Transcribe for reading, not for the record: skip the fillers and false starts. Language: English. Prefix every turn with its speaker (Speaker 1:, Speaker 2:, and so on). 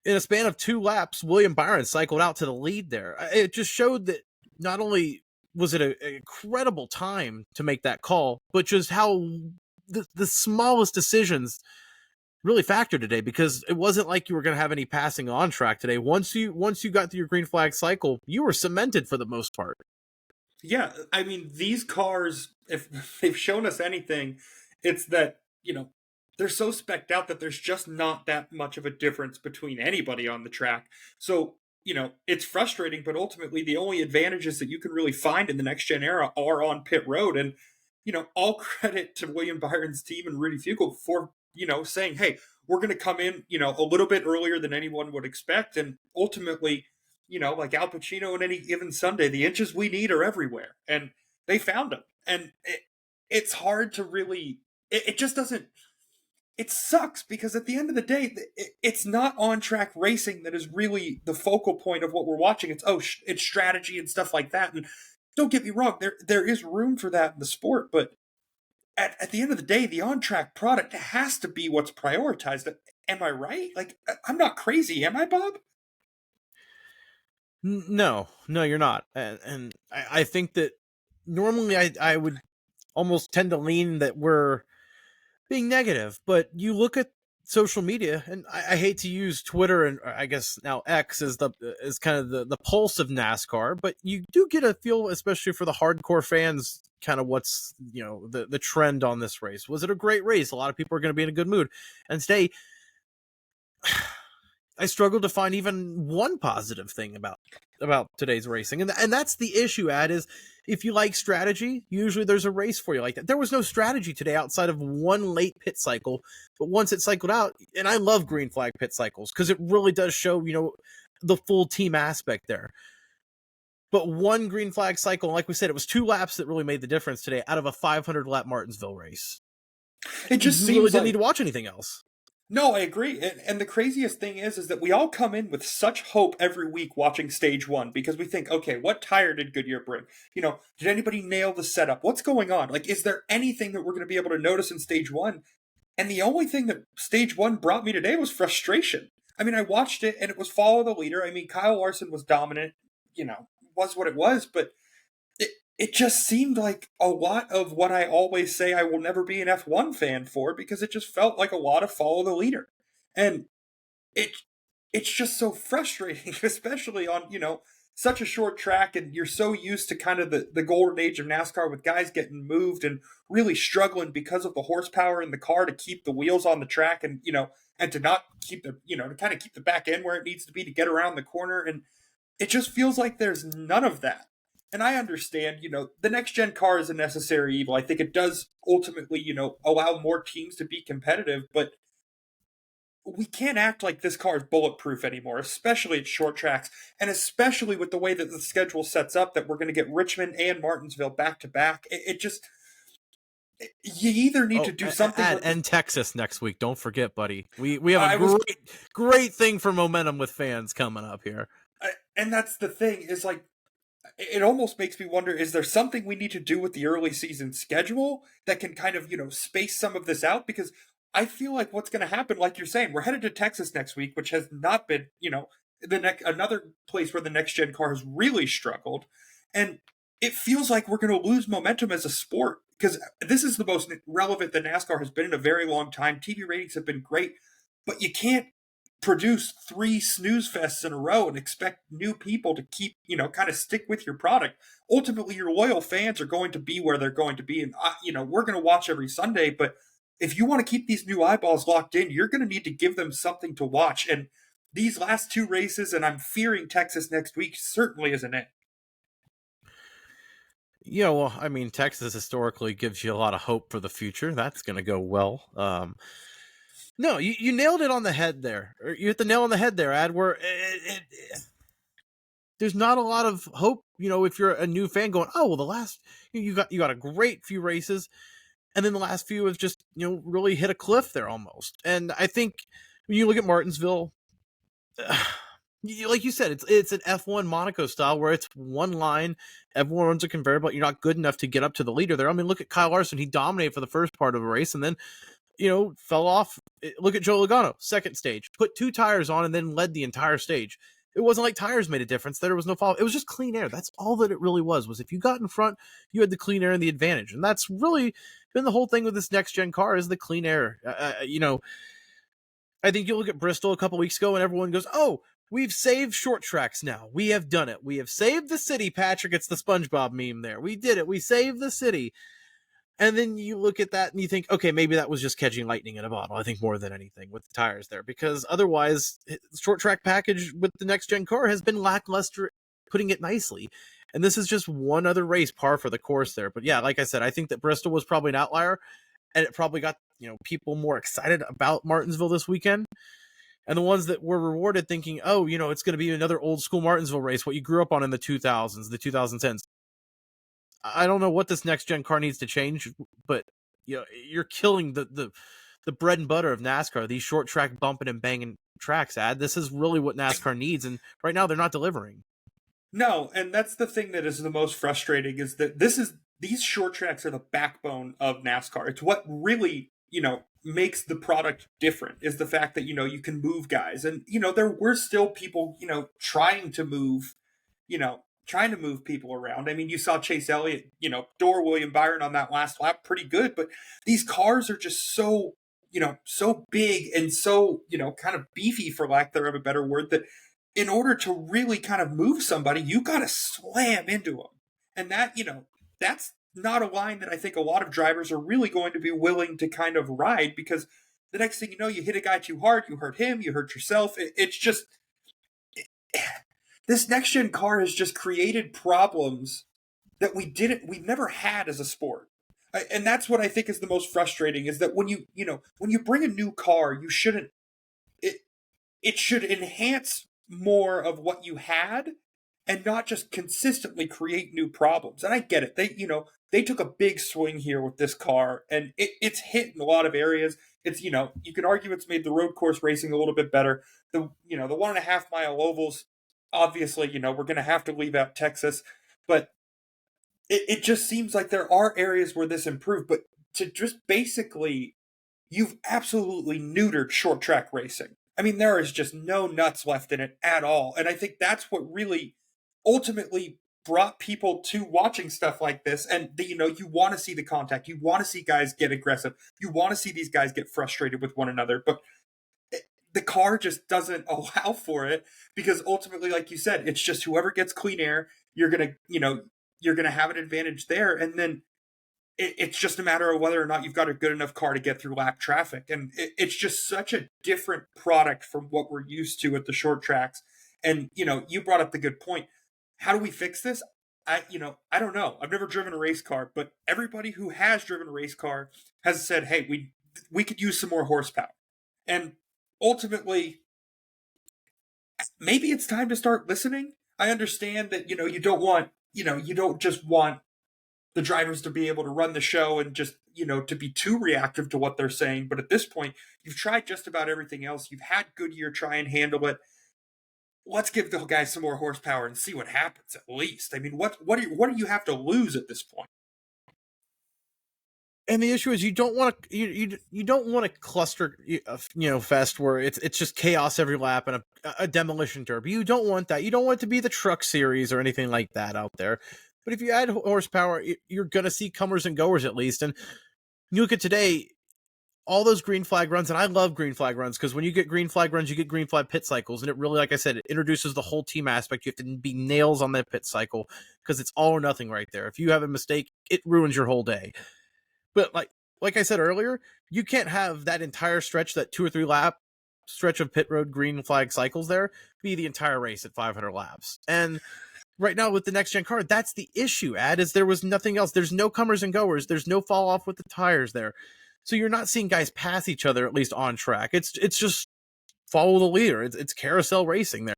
Speaker 1: in a span of 2 laps, William Byron cycled out to the lead there. It just showed that not only was it an incredible time to make that call, but just how the smallest decisions really factored today, because it wasn't like you were going to have any passing on track today. Once you got through your green flag cycle, you were cemented for the most part.
Speaker 2: Yeah, I mean, these cars, if they've shown us anything, it's that, they're so specced out that there's just not that much of a difference between anybody on the track. So, it's frustrating, but ultimately the only advantages that you can really find in the next gen era are on pit road. And, all credit to William Byron's team and Rudy Fugle for, saying, hey, we're going to come in, a little bit earlier than anyone would expect. And ultimately, like Al Pacino on any given Sunday, the inches we need are everywhere. And they found them. And it's hard to really, it just doesn't, it sucks because at the end of the day, it's not on track racing that is really the focal point of what we're watching. It's strategy and stuff like that. And don't get me wrong, there is room for that in the sport, but at the end of the day, the on track product has to be what's prioritized. Am I right? Like, I'm not crazy, am I, Bob?
Speaker 1: No, you're not. And I think that normally I would almost tend to lean that we're being negative, but you look at social media, and I hate to use Twitter and I guess now X as kind of the pulse of NASCAR, but you do get a feel, especially for the hardcore fans, kind of what's the trend on this race. Was it a great race? A lot of people are going to be in a good mood, and today I struggled to find even one positive thing about today's racing, and that's the issue. Is if you like strategy, usually there's a race for you like that. There was no strategy today outside of one late pit cycle, but once it cycled out, and I love green flag pit cycles because it really does show the full team aspect there. But one green flag cycle, like we said, it was 2 laps that really made the difference today out of a 500 lap Martinsville race.
Speaker 2: It just
Speaker 1: you
Speaker 2: seems
Speaker 1: really didn't need to watch anything else.
Speaker 2: No, I agree. And the craziest thing is that we all come in with such hope every week watching stage 1 because we think, okay, what tire did Goodyear bring? Did anybody nail the setup? What's going on? Like, is there anything that we're going to be able to notice in stage 1? And the only thing that stage 1 brought me today was frustration. I mean, I watched it and it was follow the leader. I mean, Kyle Larson was dominant, was what it was, but it just seemed like a lot of what I always say I will never be an F1 fan for, because it just felt like a lot of follow the leader. And it's just so frustrating, especially on, such a short track, and you're so used to kind of the golden age of NASCAR with guys getting moved and really struggling because of the horsepower in the car to keep the wheels on the track and, and to not keep the, to kind of keep the back end where it needs to be to get around the corner. And it just feels like there's none of that. And I understand, the next gen car is a necessary evil. I think it does ultimately, allow more teams to be competitive, but we can't act like this car is bulletproof anymore, especially at short tracks, and especially with the way that the schedule sets up that we're going to get Richmond and Martinsville back to back. You either need to do something
Speaker 1: and Texas next week. Don't forget, buddy. We have a great thing for momentum with fans coming up here.
Speaker 2: And that's the thing, is like, it almost makes me wonder, is there something we need to do with the early season schedule that can kind of, space some of this out? Because I feel like what's going to happen, like you're saying, we're headed to Texas next week, which has not been, another place where the next gen car has really struggled. And it feels like we're going to lose momentum as a sport, because this is the most relevant that NASCAR has been in a very long time. TV ratings have been great, but you can't produce 3 snooze fests in a row and expect new people to keep, kind of stick with your product. Ultimately, your loyal fans are going to be where they're going to be. And, we're going to watch every Sunday, but if you want to keep these new eyeballs locked in, you're going to need to give them something to watch. And these last 2 races, and I'm fearing Texas next week, certainly isn't it.
Speaker 1: Yeah, well, I mean, Texas historically gives you a lot of hope for the future. That's going to go well. No, you nailed it on the head there. You hit the nail on the head there, Ad, where there's not a lot of hope, if you're a new fan going, oh, well, you got a great few races, and then the last few have just, really hit a cliff there almost. And I think when you look at Martinsville, like you said, it's an F1 Monaco style where it's one line, everyone runs a conveyor belt. You're not good enough to get up to the leader there. I mean, look at Kyle Larson. He dominated for the first part of the race, and then fell off. Look at Joe Logano, second stage, put 2 tires on and then led the entire stage. It wasn't like tires made a difference. There was no fall. It was just clean air. That's all that it really was if you got in front, you had the clean air and the advantage. And that's really been the whole thing with this next gen car is the clean air. I think you look at Bristol a couple weeks ago and everyone goes, oh, we've saved short tracks now. We have done it. We have saved the city, Patrick. It's the SpongeBob meme there. We did it. We saved the city. And then you look at that and you think, okay, maybe that was just catching lightning in a bottle. I think more than anything with the tires there, because otherwise, the short track package with the next gen car has been lackluster, putting it nicely. And this is just one other race, par for the course there. But yeah, like I said, I think that Bristol was probably an outlier, and it probably got people more excited about Martinsville this weekend. And the ones that were rewarded thinking, oh, it's going to be another old school Martinsville race, what you grew up on in the 2000s, the 2010s. I don't know what this next gen car needs to change, but you're killing the bread and butter of NASCAR. These short track bumping and banging tracks. This is really what NASCAR needs, and right now they're not delivering.
Speaker 2: No, and that's the thing that is the most frustrating is that these short tracks are the backbone of NASCAR. It's what really makes the product different is the fact that you can move guys, and there were still people trying to move people around. I mean, you saw Chase Elliott, door William Byron on that last lap pretty good, but these cars are just so big and so, kind of beefy, for lack thereof a better word, that in order to really kind of move somebody, you got to slam into them. And that, that's not a line that I think a lot of drivers are really going to be willing to kind of ride, because the next thing you know, you hit a guy too hard, you hurt him, you hurt yourself. It's just... This next gen car has just created problems that we've never had as a sport. And that's what I think is the most frustrating, is that when you bring a new car, it should enhance more of what you had and not just consistently create new problems. And I get it. They took a big swing here with this car, and it's hit in a lot of areas. It's, you can argue it's made the road course racing a little bit better. The 1.5 mile ovals, obviously, we're going to have to leave out Texas, but it just seems like there are areas where this improved. But to just basically, you've absolutely neutered short track racing. I mean, there is just no nuts left in it at all. And I think that's what really ultimately brought people to watching stuff like this. And you want to see the contact. You want to see guys get aggressive. You want to see these guys get frustrated with one another. But the car just doesn't allow for it, because ultimately, like you said, it's just whoever gets clean air, you're going to have an advantage there. And then it's just a matter of whether or not you've got a good enough car to get through lap traffic. And it's just such a different product from what we're used to at the short tracks. And, you brought up the good point. How do we fix this? I don't know. I've never driven a race car, but everybody who has driven a race car has said, hey, we could use some more horsepower. And ultimately, maybe it's time to start listening. I understand that, you don't just want the drivers to be able to run the show and just, to be too reactive to what they're saying. But at this point, you've tried just about everything else. You've had Goodyear try and handle it. Let's give the guys some more horsepower and see what happens, at least. I mean, what do you have to lose at this point?
Speaker 1: And the issue is you don't want to you don't want a cluster fest where it's just chaos every lap and a demolition derby. You don't want that. You don't want it to be the truck series or anything like that out there. But if you add horsepower, you're going to see comers and goers at least. And you look at today, all those green flag runs, and I love green flag runs, because when you get green flag runs, you get green flag pit cycles, and it really, like I said, it introduces the whole team aspect. You have to be nails on that pit cycle, because it's all or nothing right there. If you have a mistake, it ruins your whole day. But like I said earlier, you can't have that entire stretch, that 2 or 3 lap stretch of pit road green flag cycles there, be the entire race at 500 laps. And right now with the next gen car, that's the issue, is there was nothing else. There's no comers and goers. There's no fall off with the tires there. So you're not seeing guys pass each other, at least on track. It's just follow the leader. It's carousel racing there.